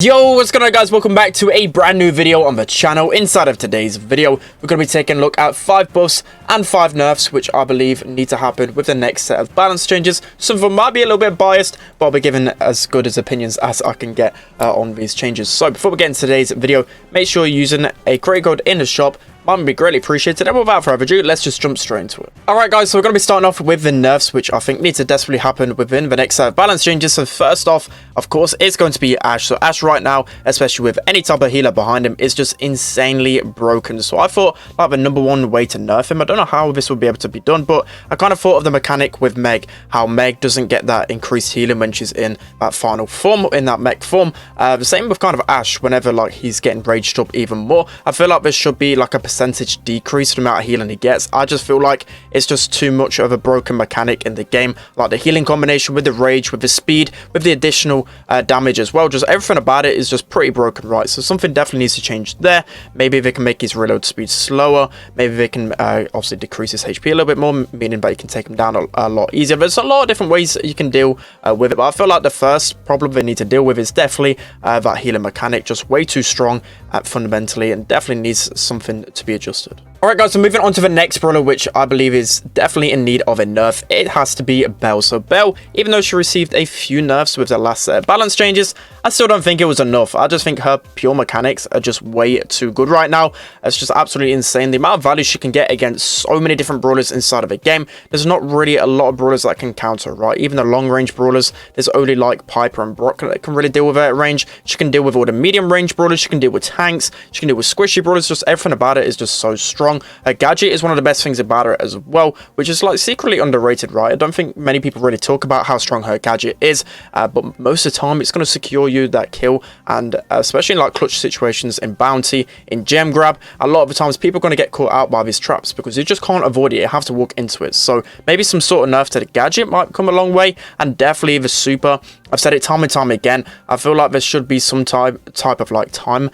Yo, what's going on guys? Welcome back to a brand new video on the channel. Inside of today's video, we're going to be taking a look at 5 buffs and 5 nerfs, which I believe need to happen with the next set of balance changes. Some of them might be a little bit biased, but I'll be giving as good as opinions as I can get on these changes. So before we get into today's video, make sure you're using a creator code in the shop. Might be greatly appreciated. And without further ado, let's just jump straight into it. Alright guys, so we're going to be starting off with the nerfs, which I think need to desperately happen within the next set of balance changes. So first off, of course, it's going to be Ashe. So Ashe right now, especially with any type of healer behind him, is just insanely broken. So I thought like the #1 way to nerf him. I don't know how this would be able to be done, but I kind of thought of the mechanic with Meg, how Meg doesn't get that increased healing when she's in that final form, in that mech form. The same with kind of Ashe, whenever like he's getting raged up even more. I feel like this should be like a percentage decrease the amount of healing he gets. I just feel like it's just too much of a broken mechanic in the game, like the healing combination with the rage, with the speed, with the additional damage as well. Just everything about it is just pretty broken, right? So something definitely needs to change there. Maybe they can make his reload speed slower. Maybe they can obviously decrease his HP a little bit more, meaning that you can take him down a lot easier. There's a lot of different ways you can deal with it, but I feel like the first problem they need to deal with is definitely that healing mechanic, just way too strong fundamentally, and definitely needs something to be adjusted. Alright guys, so moving on to the next brawler, which I believe is definitely in need of a nerf. It has to be Belle. So Belle, even though she received a few nerfs with the last balance changes, I still don't think it was enough. I just think her pure mechanics are just way too good right now. It's just absolutely insane. The amount of value she can get against so many different brawlers inside of a game. There's not really a lot of brawlers that can counter, right? Even the long range brawlers, there's only like Piper and Brock that can really deal with her at range. She can deal with all the medium range brawlers. She can deal with tanks. She can deal with squishy brawlers. Just everything about it is just so strong. Her gadget is one of the best things about her as well, which is like secretly underrated, right? I don't think many people really talk about how strong her gadget is, but most of the time it's going to secure you that kill, and especially in like clutch situations, in bounty, in gem grab, a lot of the times people are going to get caught out by these traps because you just can't avoid it. You have to walk into it. So maybe some sort of nerf to the gadget might come a long way, and definitely the super. I've said it time and time again. I feel like there should be some type of like timer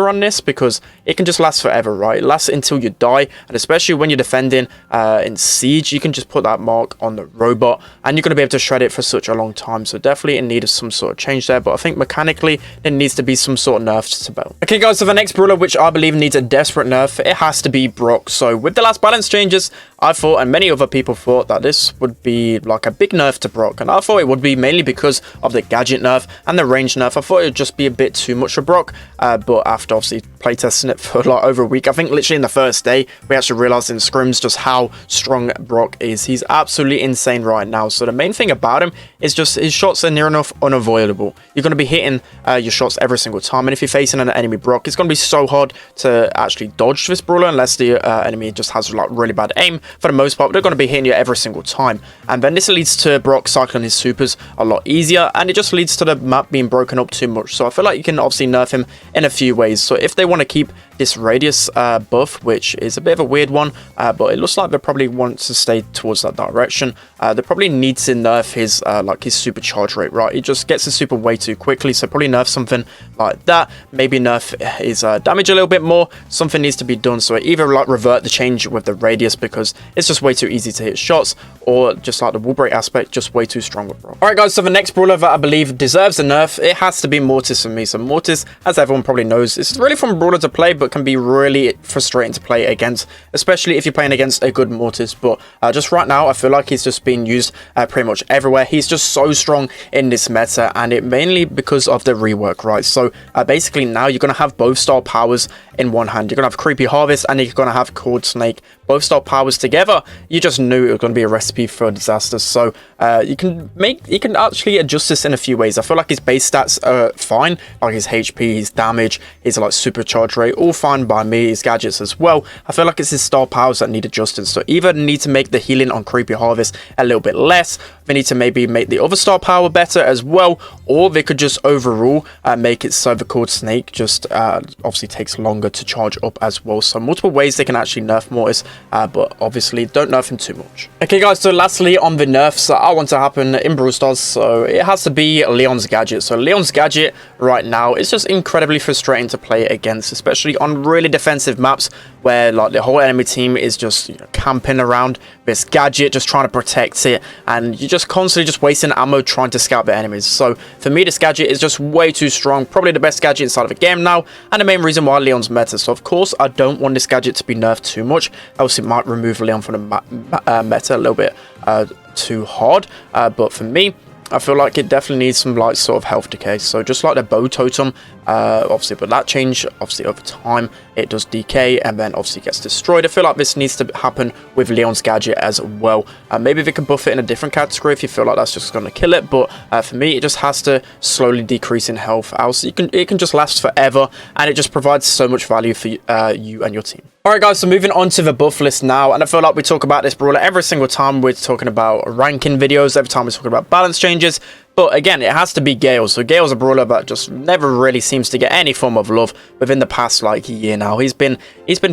on this, because it can just last forever, right? It lasts until you die, and especially when you're defending in siege, you can just put that mark on the robot and you're going to be able to shred it for such a long time. So definitely in need of some sort of change there, but I think mechanically there needs to be some sort of nerfs to Belle. Okay guys, so the next brawler which I believe needs a desperate nerf, it has to be Brock. So with the last balance changes, I thought, and many other people thought, that this would be like a big nerf to Brock, and I thought it would be mainly because of the gadget nerf and the range nerf. I thought it would just be a bit too much for Brock, but after obviously playtesting it for like over a week, I think literally in the first day, we actually realized in scrims just how strong Brock is. He's absolutely insane right now. So the main thing about him is just his shots are near enough unavoidable. You're going to be hitting your shots every single time, and if you're facing an enemy Brock, it's going to be so hard to actually dodge this brawler unless the enemy just has like really bad aim. For the most part, they're going to be hitting you every single time, and then this leads to Brock cycling his supers a lot easier, and it just leads to the map being broken up too much. So I feel like you can obviously nerf him in a few ways. So if they want to keep this radius buff, which is a bit of a weird one, but it looks like they probably want to stay towards that direction, they probably need to nerf his like his supercharge rate, right? He just gets his super way too quickly, so probably nerf something like that. Maybe nerf his damage a little bit more. Something needs to be done, so either like revert the change with the radius, because it's just way too easy to hit shots, or just like the wall break aspect, just way too strong with Brawl. Alright guys, so the next brawler that I believe deserves a nerf, it has to be Mortis for me. So Mortis, as everyone probably knows, it's really fun brawler to play, but can be really frustrating to play against, especially if you're playing against a good Mortis. But just right now, I feel like he's just being used pretty much everywhere. He's just so strong in this meta, and it mainly because of the rework, right? So basically now you're going to have both star powers in one hand. You're going to have Creepy Harvest and you're going to have Cord Snake, both star powers together. You just knew it was going to be a recipe for disaster. So you can actually adjust this in a few ways. I feel like his base stats are fine, like his HP, his damage, his like supercharge rate, all fine by me. His gadgets as well. I feel like it's his star powers that need adjusted. So either need to make the healing on Creepy Harvest a little bit less, they need to maybe make the other star power better as well, or they could just overall make it so the Cord Snake just obviously takes longer to charge up as well. So multiple ways they can actually nerf Mortis, but obviously don't nerf him too much. Okay guys, so lastly on the nerfs that I want to happen in Brewster, so it has to be Leon's gadget. So Leon's gadget right now is just incredibly frustrating to play against, especially on really defensive maps where like the whole enemy team is just, you know, camping around this gadget, just trying to protect it, and you're just constantly just wasting ammo trying to scout the enemies. So for me, this gadget is just way too strong, probably the best gadget inside of the game now, and the main reason why Leon's meta. So of course I don't want this gadget to be nerfed too much, else it might remove Leon from the meta a little bit too hard, but for me, I feel like it definitely needs some like sort of health decay. So just like the bow totem, obviously, but that change, obviously over time it does decay and then obviously gets destroyed. I feel like this needs to happen with Leon's gadget as well. Maybe if you can buff it in a different category if you feel like that's just going to kill it, but for me it just has to slowly decrease in health, else it can just last forever, and it just provides so much value for you and your team. Alright guys, so moving on to the buff list now, and I feel like we talk about this brawler every single time we're talking about ranking videos, every time we're talking about balance changes, but again, it has to be Gale. So Gale's a brawler that just never really seems to get any form of love within the past like year now. He's been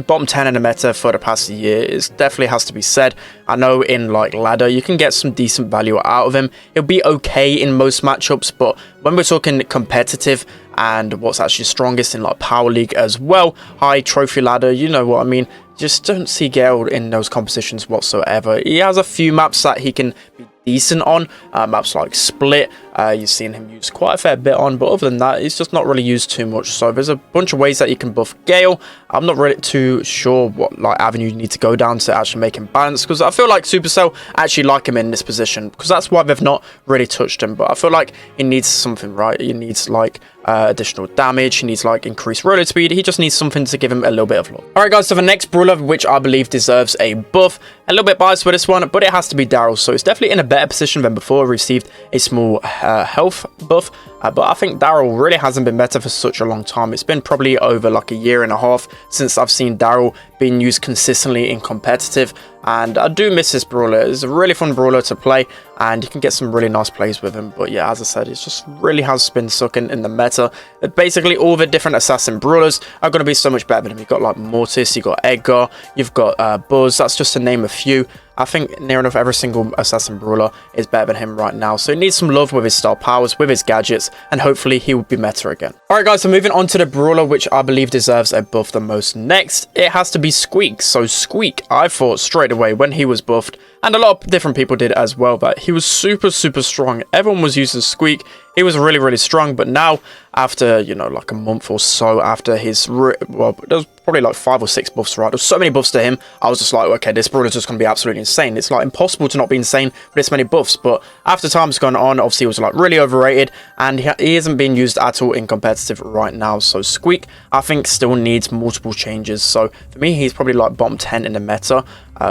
bottom 10 in the meta for the past year. It definitely has to be said. I know in like ladder you can get some decent value out of him. He'll be okay in most matchups, but when we're talking competitive and what's actually strongest in like power league as well, high trophy ladder, you know what I mean, just don't see Gale in those competitions whatsoever. He has a few maps that he can be decent on, maps like Split, you've seen him use quite a fair bit on, but other than that, he's just not really used too much. So there's a bunch of ways that you can buff Gale. I'm not really too sure what like avenue you need to go down to actually make him balance, because I feel like Supercell actually like him in this position, because that's why they've not really touched him. But I feel like he needs something, right? He needs like additional damage, he needs like increased reload speed, he just needs something to give him a little bit of love. Alright guys, so the next brawler, which I believe deserves a buff, a little bit biased with this one, but it has to be Darryl. So it's definitely in a better position than before, received a small health buff, but I think Darryl really hasn't been better for such a long time. It's been probably over like a year and a half since I've seen Darryl being used consistently in competitive, and I do miss this brawler. It's a really fun brawler to play, and you can get some really nice plays with him. But yeah, as I said, it just really has been sucking in the meta. Basically all the different assassin brawlers are going to be so much better than him. You've got like Mortis, you've got Edgar, you've got Buzz, that's just to name a few. I think near enough every single assassin brawler is better than him right now. So he needs some love with his star powers, with his gadgets, and hopefully he will be meta again. Alright guys, so moving on to the brawler which I believe deserves a buff the most next, it has to be Squeak. So Squeak, I thought straight away when he was buffed, and a lot of different people did as well, that he was super strong. Everyone was using Squeak. He was really strong, but now after, you know, like a month or so after his, well, there was probably like 5 or 6 buffs, right? There's so many buffs to him. I was just like, okay, this brawler is just going to be absolutely insane. It's like impossible to not be insane with this many buffs. But after time's gone on, obviously he was like really overrated, and he isn't being used at all in competitive right now. So Squeak, I think, still needs multiple changes. So for me, he's probably like bottom 10 in the meta.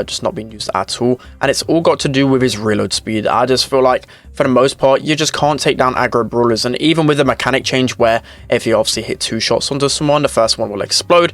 Just not being used at all, and it's all got to do with his reload speed. I just feel like for the most part you just can't take down aggro brawlers, and even with the mechanic change where if you obviously hit 2 shots onto someone, the first one will explode,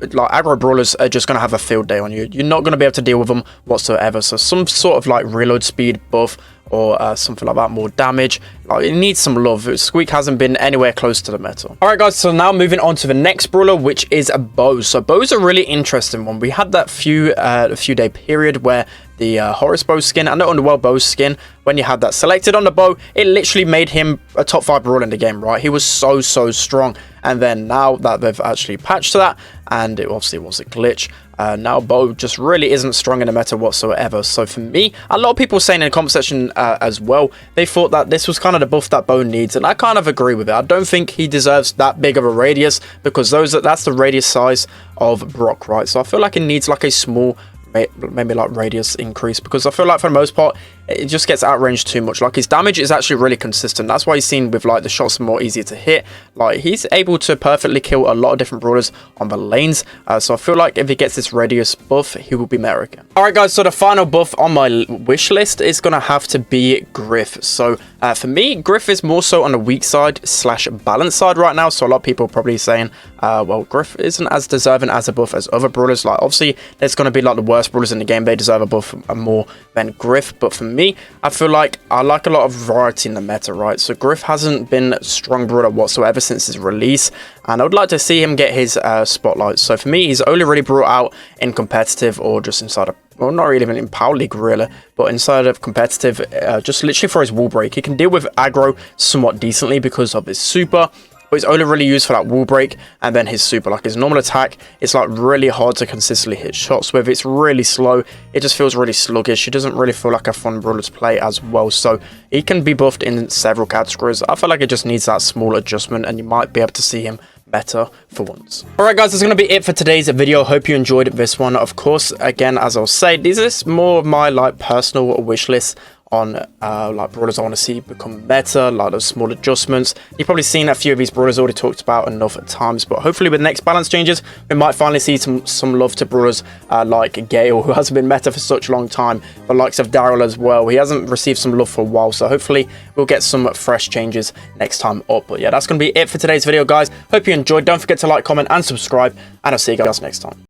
like aggro brawlers are just going to have a field day on you. You're not going to be able to deal with them whatsoever. So some sort of like reload speed buff or something like that, more damage, like it needs some love. Squeak hasn't been anywhere close to the meta. Alright guys, so now moving on to the next brawler, which is a bow. So bow's a really interesting one. We had that few day period where the Horus bow skin and the Underworld bow skin, when you had that selected on the bow, it literally made him a top 5 brawler in the game, right? He was so strong. And then now that they've actually patched to that, and it obviously was a glitch, now bow just really isn't strong in the meta whatsoever. So for me, a lot of people saying in the comment section as well, they thought that this was kind of the buff that bow needs, and I kind of agree with it. I don't think he deserves that big of a radius, because that's the radius size of Brock, right? So I feel like it needs like a small, maybe like radius increase, because I feel like for the most part it just gets outranged too much. Like his damage is actually really consistent. That's why he's seen with like the shots more easier to hit. Like he's able to perfectly kill a lot of different brawlers on the lanes. So I feel like if he gets this radius buff, he will be meta again. Alright guys, so the final buff on my wish list is gonna have to be Griff. So for me, Griff is more so on the weak side / balance side right now. So a lot of people are probably saying, well, Griff isn't as deserving as a buff as other brawlers. Like obviously there's gonna be like the worst brawlers in the game, they deserve a buff more than Griff. But for me, I feel like I like a lot of variety in the meta, right? So Griff hasn't been a strong brawler whatsoever since his release, and I would like to see him get his spotlight. So for me, he's only really brought out in competitive or just inside of, well, not really even in Power League really, but inside of competitive, just literally for his wall break. He can deal with aggro somewhat decently because of his super, but it's only really used for that wall break and then his super. Like his normal attack, it's like really hard to consistently hit shots with. It's really slow. It just feels really sluggish. It doesn't really feel like a fun brawler to play as well. So he can be buffed in several categories. I feel like it just needs that small adjustment, and you might be able to see him better for once. Alright guys, that's going to be it for today's video. Hope you enjoyed this one. Of course, again, as I'll say, this is more of my like personal wish list on like brawlers I want to see become better, like those small adjustments. You've probably seen a few of these brawlers already talked about enough at times, but hopefully with next balance changes, we might finally see some love to brawlers like Gale, who hasn't been meta for such a long time, the likes of Darryl as well. He hasn't received some love for a while, so hopefully we'll get some fresh changes next time up. But yeah, that's going to be it for today's video, guys. Hope you enjoyed. Don't forget to like, comment, and subscribe, and I'll see you guys next time.